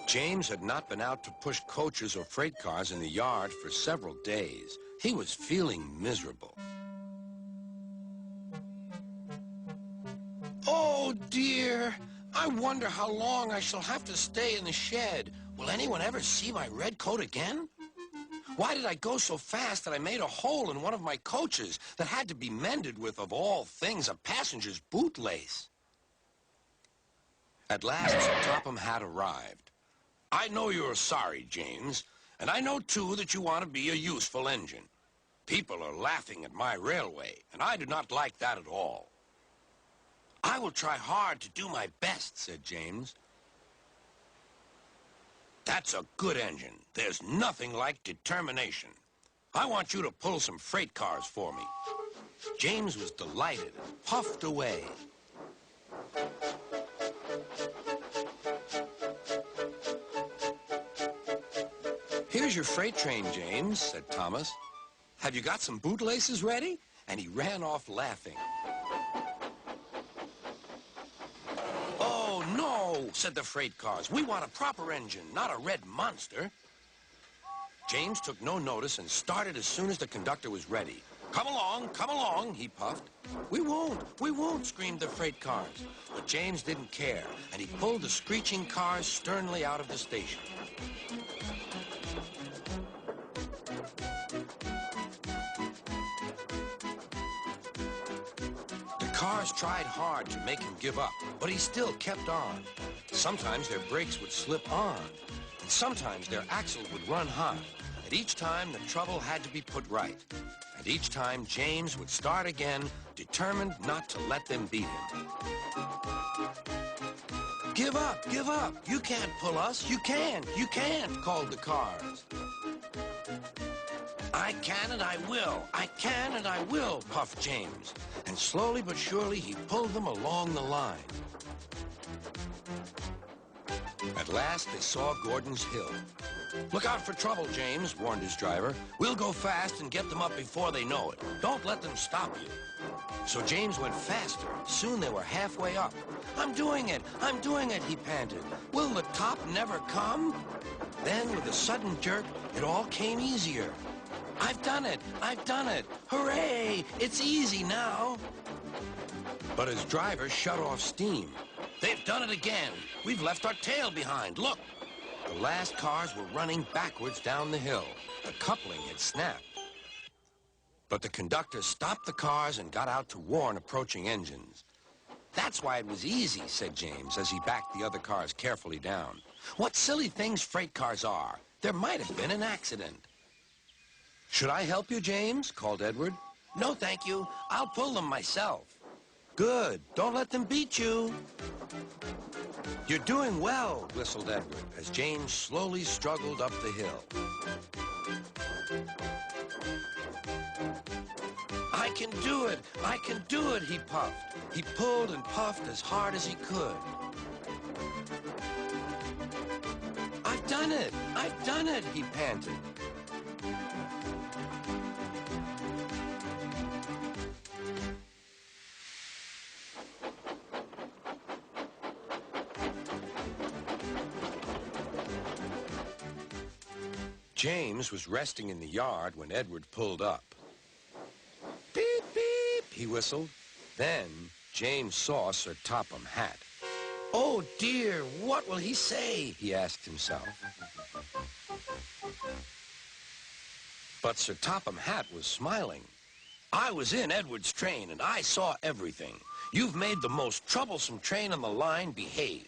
James had not been out to push coaches or freight cars in the yard for several days. He was feeling miserable. Oh, dear. I wonder how long I shall have to stay in the shed. Will anyone ever see my red coat again? Why did I go so fast that I made a hole in one of my coaches that had to be mended with, of all things, a passenger's bootlace? At last, Sir Topham had arrived. I know you're sorry, James, and I know, too, that you want to be a useful engine. People are laughing at my railway, and I do not like that at all. I will try hard to do my best, said James. That's a good engine. There's nothing like determination. I want you to pull some freight cars for me. James was delighted and puffed away. Here's your freight train, James, said Thomas. Have you got some bootlaces ready? And he ran off laughing. Oh, no, said the freight cars. We want a proper engine, not a red monster. James took no notice and started as soon as the conductor was ready. Come along, he puffed. We won't, screamed the freight cars. But James didn't care, and he pulled the screeching cars sternly out of the station. The cars tried hard to make him give up, but he still kept on. Sometimes their brakes would slip on, and sometimes their axles would run hot. And each time, the trouble had to be put right. And each time, James would start again, determined not to let them beat him. Give up, you can't pull us, you can't, called the cars. I can and I will, puffed James. And slowly but surely, he pulled them along the line. At last, they saw Gordon's Hill. Look out for trouble, James, warned his driver. We'll go fast and get them up before they know it. Don't let them stop you. So James went faster. Soon they were halfway up. I'm doing it, he panted. Will the top never come? Then, with a sudden jerk, it all came easier. I've done it! Hooray! It's easy now! But his driver shut off steam. They've done it again. We've left our tail behind. Look! The last cars were running backwards down the hill. The coupling had snapped. But the conductor stopped the cars and got out to warn approaching engines. That's why it was easy, said James, as he backed the other cars carefully down. What silly things freight cars are. There might have been an accident. Should I help you, James? Called Edward. No, thank you. I'll pull them myself. Good. Don't let them beat you. You're doing well, whistled Edward, as James slowly struggled up the hill. I can do it, he puffed. He pulled and puffed as hard as he could. I've done it, he panted. James was resting in the yard when Edward pulled up. Beep, beep, he whistled. Then James saw Sir Topham Hatt. Oh, dear, what will he say? He asked himself. But Sir Topham Hatt was smiling. I was in Edward's train, and I saw everything. You've made the most troublesome train on the line behave.